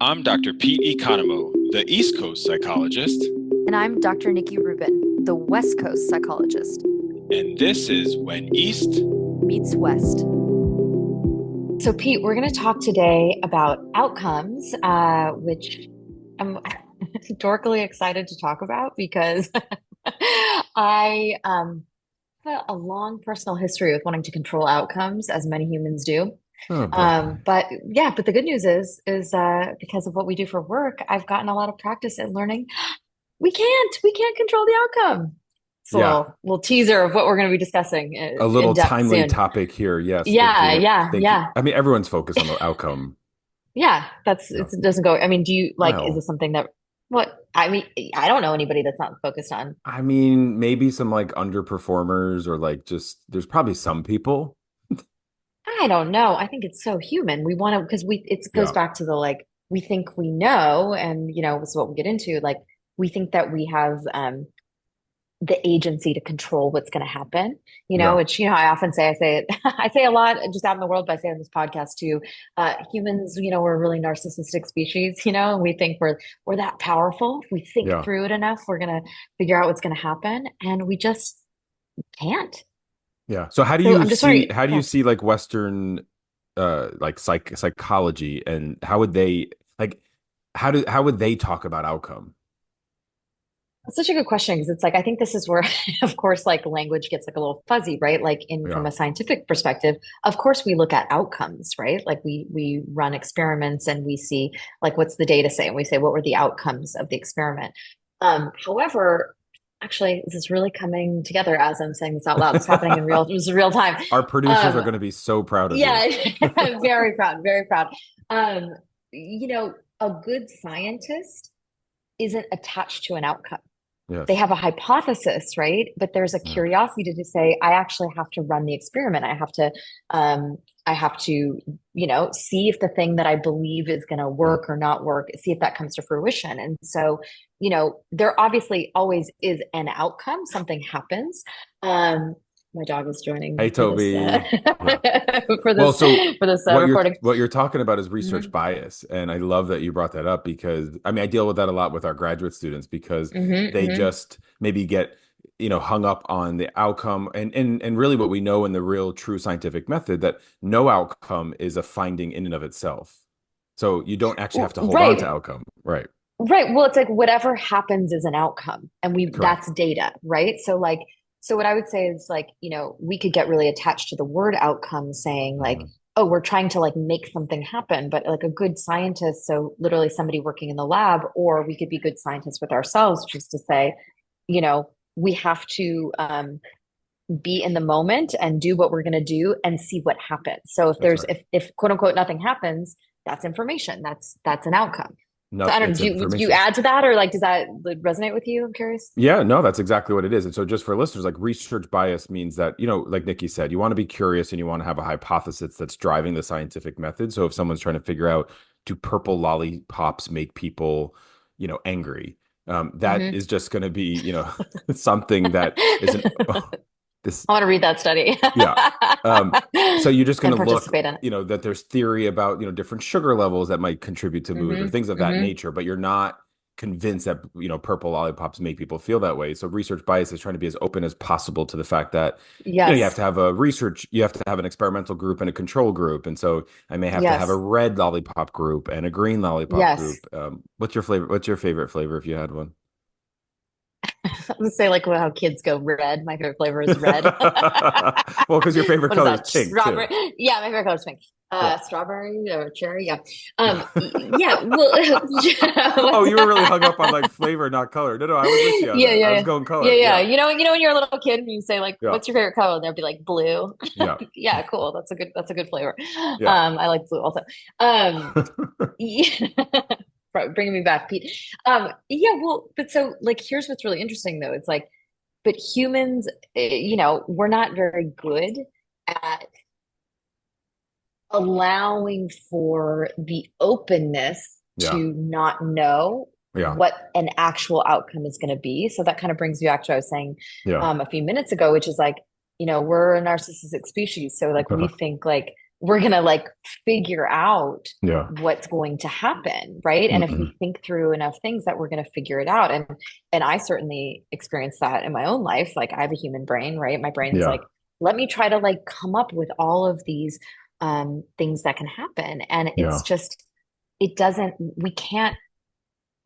I'm Dr. Pete Economou, the East Coast psychologist. And I'm Dr. Nikki Rubin, the West Coast psychologist. And this is When East Meets West. So, Pete, we're going to talk today about outcomes, which I'm dorkily excited to talk about because I have a long personal history with wanting to control outcomes, as many humans do. Oh, But the good news is because of what we do for work, I've gotten a lot of practice at learning we can't control the outcome. So Yeah. a little teaser of what we're going to be discussing a little in depth timely soon. topic here. Yes. Yeah. I mean, everyone's focused on the outcome. Yeah, it doesn't go. I mean, do you like, Well, is this something that, I mean, I don't know anybody that's not focused on. I mean, maybe some like underperformers or like just there's probably some people. I don't know. I think it's so human. We want to, because it goes Yeah. back to the like, we think we know, and this is what we get into. Like, we think that we have the agency to control what's going to happen, Yeah. which, I often say, I say a lot just out in the world, but I say on this podcast too, humans, we're a really narcissistic species, and we think we're that powerful. If we think Yeah. through it enough, we're going to figure out what's going to happen, and we just can't. Yeah. So how do So you I'm just see sorry. how do Yeah. you see like Western like psychology, and how would they like how would they talk about outcome? That's such a good question, because it's like, I think this is where, of course, like language gets like a little fuzzy, right? Like from Yeah. a scientific perspective, of course, we look at outcomes, right? Like we run experiments and we see like, what's the data say? And we say, what were the outcomes of the experiment? However, actually, this is really coming together as I'm saying this out loud. It's happening in real time. Our producers are Um, going to be so proud of yeah, you. I'm very proud, very proud. A good scientist isn't attached to an outcome. Yes. They have a hypothesis, right? But there's a Yeah. curiosity to say, I actually have to run the experiment. I have to, see if the thing that I believe is going to work or not work, see if that comes to fruition. And so, there obviously always is an outcome. Something happens. My dog is joining Hey, for this, Toby. Yeah. for Well, this, so for this what recording. you're talking about is research Mhm. bias, and I love that you brought that up because I mean I deal with that a lot with our graduate students because they Hmm. just maybe get hung up on the outcome, and really what we know in the real true scientific method that no outcome is a finding in and of itself. So you don't actually have to hold on to Right. outcome, right? Right. Well, it's like whatever happens is an outcome, and Correct. that's data, right? So what I would say is like, we could get really attached to the word outcome, saying like, Mhm. oh, we're trying to like make something happen, but like a good scientist, so literally somebody working in the lab, or we could be good scientists with ourselves, just to say, we have to be in the moment and do what we're going to do and see what happens. So if That's there's right. if quote unquote nothing happens, that's information. That's an outcome. So I Nothing, don't know, it's do you information. add to that, or like does that like, resonate with you? I'm curious. Yeah, no, that's exactly what it is. And so just for listeners, like research bias means that, like Nikki said, you want to be curious and you want to have a hypothesis that's driving the scientific method. So if someone's trying to figure out, do purple lollipops make people, angry? That Hmm. is just going to be, something that isn't this. I want to read that study. Yeah. So you're just going And to look, participate in it. that there's theory about, different sugar levels that might contribute to mood or Hmm. things of that Hmm. nature, but you're not convinced that, purple lollipops make people feel that way. So research bias is trying to be as open as possible to the fact that, you have Yes. to have you have to have an experimental group and a control group. And so I may have to have a Yes. red lollipop group and a green lollipop Yes. group. What's your flavor? What's your favorite flavor if you had one? Let's say like how kids go red. My favorite flavor is red. Well, because your favorite What is color is that? pink too. Strawberry? Yeah, my favorite color is pink. Yeah. Strawberry or cherry? Yeah. Yeah. Yeah. Well, Oh, what's you were really hung up on like flavor, not color. No, I was with you on yeah, that. I yeah, was yeah. going Yeah, color. yeah. Yeah. When you're a little kid and you say like, Yeah. "What's your favorite color?" and they'll be like blue. Yeah. Yeah, cool. That's a good flavor. Yeah. I like blue also. Yeah. Right, bringing me back, Pete. Yeah. Well, but so like, here's what's really interesting though. It's like, but humans, we're not very good at allowing for the openness Yeah. to not know Yeah. what an actual outcome is going to be. So that kind of brings you back to what I was saying Yeah. a few minutes ago, which is like, we're a narcissistic species. So like we think like we're going to like figure out Yeah. what's going to happen, right? And if Mm-mm. we think through enough things that we're going to figure it out. And I certainly experienced that in my own life. Like I have a human brain, right? My brain is Yeah. like, let me try to like come up with all of these things that can happen. And Yeah. it's just, it doesn't, we can't,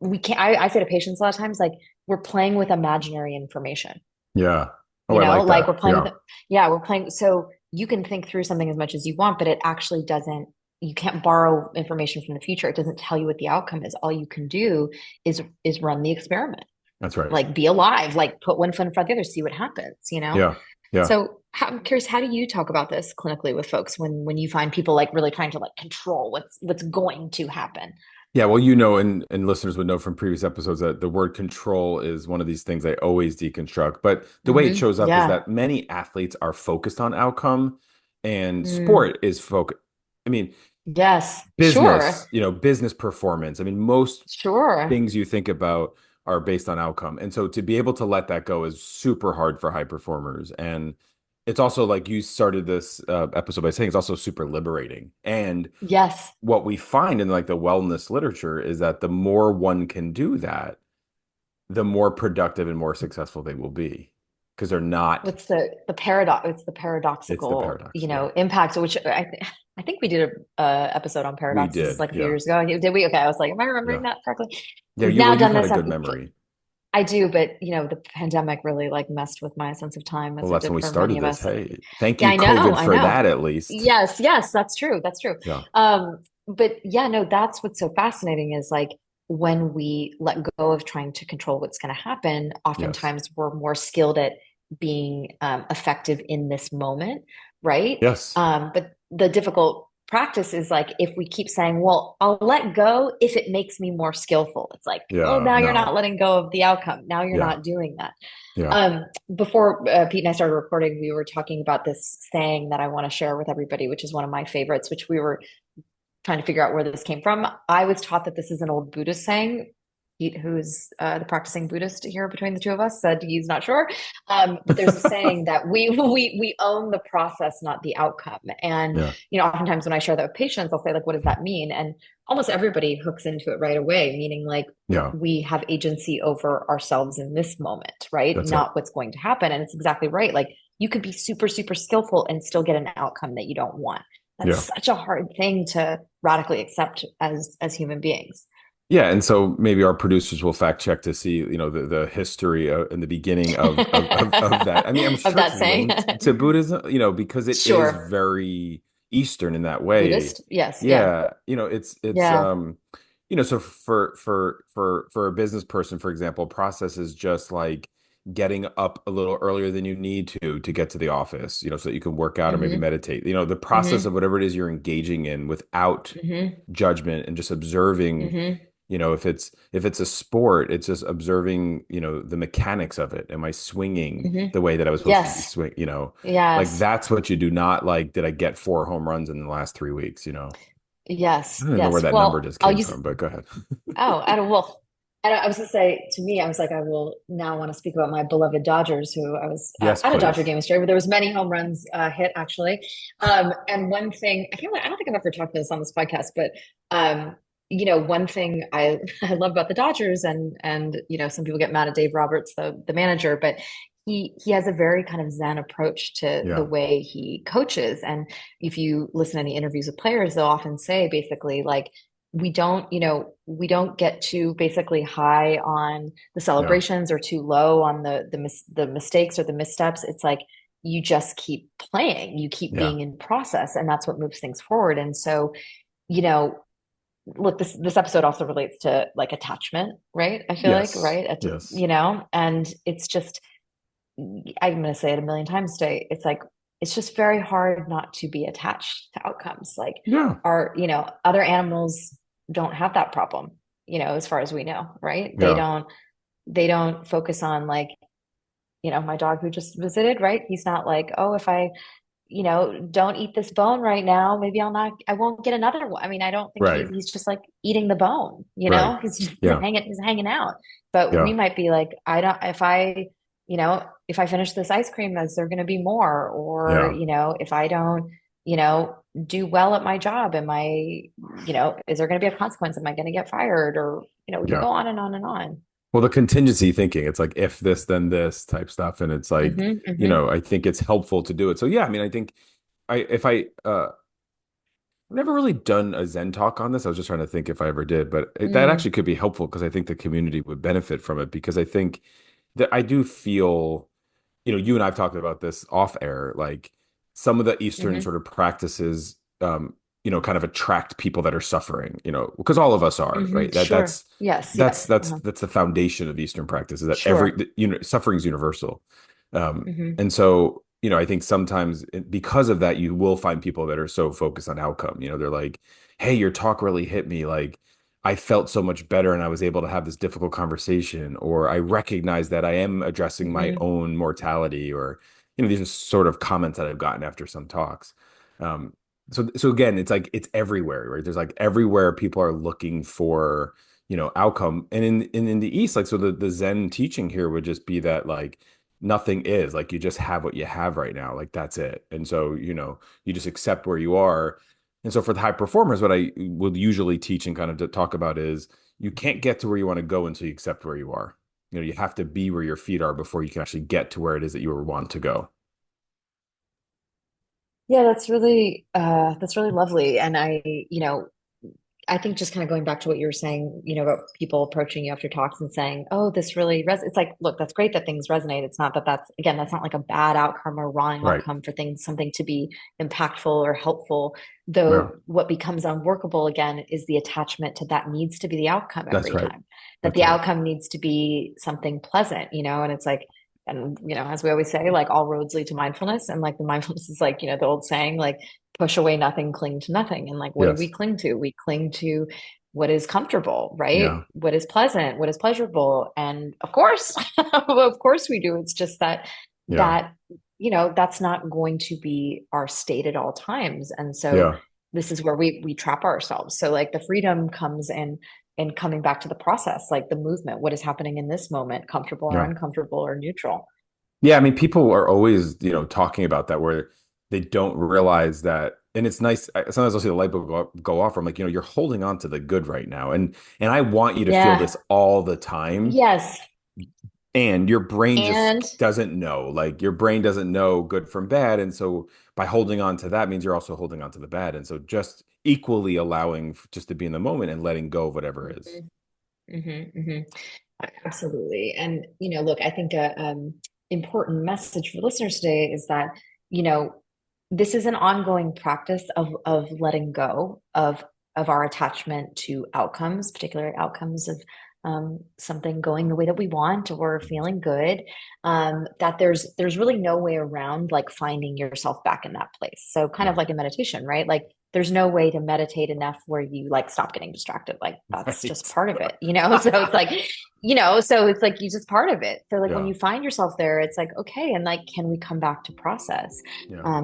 I say to patients a lot of times, like we're playing with imaginary information, Yeah. Oh, you I know, like like we're that. playing Yeah. with it. Yeah, we're playing. So you can think through something as much as you want, but it actually doesn't, you can't borrow information from the future. It doesn't tell you what the outcome is. All you can do is run the experiment, That's right. like be alive, like put one foot in front of the other, see what happens, you know? Yeah. Yeah. So I'm curious, how do you talk about this clinically with folks when you find people like really trying to like control what's going to happen? Yeah, well, you know, and listeners would know from previous episodes that the word control is one of these things I always deconstruct. But the way it shows up is Yeah. that many athletes are focused on outcome and Mm. sport is focused. I mean, Yes. business, Sure. business performance. I mean, most Sure. things you think about are based on outcome. And so to be able to let that go is super hard for high performers. And it's also like you started this episode by saying it's also super liberating. And Yes. what we find in like the wellness literature is that the more one can do that, the more productive and more successful they will be because they're not, What's the paradox? It's the it's the paradoxical, paradox. Yeah. impact. Which I think we did a episode on We paradoxes did. like a few Yeah. years ago. Did we? Okay, I was like, am I Yeah. remembering that correctly? Yeah. We've You, now well, you've done had this. a good memory. I do, but the pandemic really like messed with my sense of time Well, as it that's when did we for many started of this. us. Hey, thank Yeah, you, I know, COVID, I for know. that at least. Yes, yes, that's true. That's true. Yeah. But yeah, no, that's what's so fascinating is like when we let go of trying to control what's going to happen, Yes. oftentimes we're more skilled at being effective in this moment, right? Yes. But the difficult practice is like if we keep saying, well, I'll let go if it makes me more skillful. It's like, well, Yeah. now you're not No. letting go of the outcome. Now you're Yeah. not doing that. Yeah. Before Pete and I started recording, we were talking about this saying that I want to share with everybody, which is one of my favorites, which we were trying to figure out where this came from. I was taught that this is an old Buddhist saying. Pete, who's the practicing Buddhist here between the two of us, said he's not sure. But there's a saying that we own the process, not the outcome. And Yeah. oftentimes when I share that with patients, I'll say like, "What does that mean?" And almost everybody hooks into it right away, meaning like Yeah. we have agency over ourselves in this moment, right? That's it. Not what's going to happen. And it's exactly right. Like you could be super, super skillful and still get an outcome that you don't want. That's Yeah. such a hard thing to radically accept as human beings. Yeah, and so maybe our producers will fact check to see, the history and the beginning of that. I mean, I'm Of sure it's that saying. linked to Buddhism, because it is Sure. very Eastern in that way. Buddhist? Yes. Yeah. Yeah, it's Yeah. so for a business person, for example, process is just like getting up a little earlier than you need to get to the office, so that you can work out or maybe Hmm. meditate. The process Hmm. of whatever it is you're engaging in without Hmm. judgment and just observing. Hmm. If it's a sport, it's just observing, the mechanics of it. Am I swinging Hmm. the way that I was supposed to be Yes. swing? Like Yes. that's what you do. Not like, did I get 4 home runs in the last 3 weeks? I Yes. don't even know where Yes. that number Well, just I'll came use, from, but go ahead. oh, I don't, well, I was going to say to me, I was like, I will now want to speak about my beloved Dodgers, who I was Yes, at a Dodger please. game yesterday where there was many home runs hit actually. And one thing, I don't think I've ever talked about this on this podcast, but one thing I love about the Dodgers and some people get mad at Dave Roberts, the manager, but he has a very kind of Zen approach to the Yeah. way he coaches. And if you listen to any interviews with players, they'll often say basically like we don't get too basically high on the Yeah. celebrations or too low on the mistakes or the missteps. It's like you just keep playing, you keep Yeah. being in process, and that's what moves things forward. And so, you know, look, this episode also relates to like attachment, right? I feel like, Yes. right? Yes. And it's just I'm going to say it a million times today. It's like it's just very hard not to be attached to outcomes. Like Yeah. other animals don't have that problem, as far as we know, right? They Yeah. don't focus on like, my dog who just visited, right? He's not like, oh, if I, don't eat this bone right now, maybe I won't get another one. I mean, I don't think Right. he's just like eating the bone, Right. he's just Yeah. he's hanging out. But we Yeah. might be like, I don't, if I finish this ice cream, is there going to be more? Or, Yeah. if I don't, do well at my job? Am I, is there going to be a consequence? Am I going to get fired? Or, we could Yeah. go on and on and on. Well, the contingency thinking, it's like if this, then this type stuff. And it's like, I think it's helpful to do it. So yeah, I mean, I think I've never really done a Zen talk on this. I was just trying to think if I ever did, but that actually could be helpful because I think the community would benefit from it because I think that I do feel, you and I've talked about this off air, like some of the Eastern sort of practices, kind of attract people that are suffering, because all of us are, right? Sure. Yes. That's the foundation of Eastern practice is that Sure. suffering is universal. Mm-hmm. And so, I think sometimes because of that, you will find people that are so focused on outcome. They're like, hey, your talk really hit me. Like, I felt so much better and I was able to have this difficult conversation, or I recognize that I am addressing my own mortality, or, these are sort of comments that I've gotten after some talks. So again, it's like, it's everywhere, right? There's like everywhere people are looking for, outcome. And in the East, like, so the Zen teaching here would just be that like, nothing is like, you just have what you have right now. Like, that's it. And so, you just accept where you are. And so for the high performers, what I would usually teach and kind of to talk about is you can't get to where you want to go until you accept where you are. You have to be where your feet are before you can actually get to where it is that you want to go. Yeah, that's really lovely. And I think just kind of going back to what you were saying, about people approaching you after talks and saying, "Oh, this really it's like, look, that's great that things resonate. It's not that's not like a bad outcome or wrong Right. outcome for something to be impactful or helpful. Though what becomes unworkable again is the attachment to that needs to be the outcome every time. That the outcome needs to be something pleasant, and it's like, and as we always say, like all roads lead to mindfulness, and like the mindfulness is like, the old saying, like push away nothing, cling to nothing. And like, what do we cling to? We cling to what is comfortable, right? Yeah. What is pleasant, what is pleasurable. And of course, of course we do. It's just that that's not going to be our state at all times. And so this is where we trap ourselves. So like the freedom comes in coming back to the process, like the movement, what is happening in this moment, comfortable or uncomfortable or neutral. Yeah. I mean, people are always, talking about that where they don't realize that. And it's nice. Sometimes I'll see the light bulb go off. I'm like, you're holding on to the good right now. And I want you to feel this all the time. Yes. And your brain just doesn't know, like your brain doesn't know good from bad. And so by holding on to that means you're also holding on to the bad. And so just equally allowing just to be in the moment and letting go of whatever is. Absolutely. And, look, I think a important message for listeners today is that, this is an ongoing practice of letting go of our attachment to outcomes, particularly outcomes of something going the way that we want or feeling good, that there's really no way around like finding yourself back in that place. So kind of like in meditation, right? Like there's no way to meditate enough where you like stop getting distracted. Like that's just part of it, so it's like, so it's like, you just part of it. So like when you find yourself there, it's like, okay. And like, can we come back to process?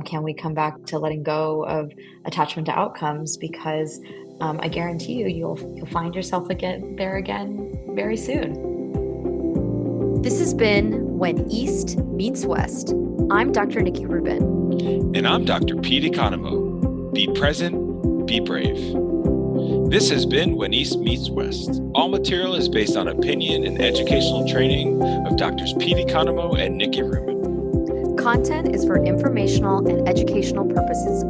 Can we come back to letting go of attachment to outcomes? Because I guarantee you'll find yourself again very soon. This has been When East Meets West. I'm Dr. Nikki Rubin. And I'm Dr. Pete Economou. Be present, be brave. This has been When East Meets West. All material is based on opinion and educational training of Drs. Pete Economou and Nikki Rubin. Content is for informational and educational purposes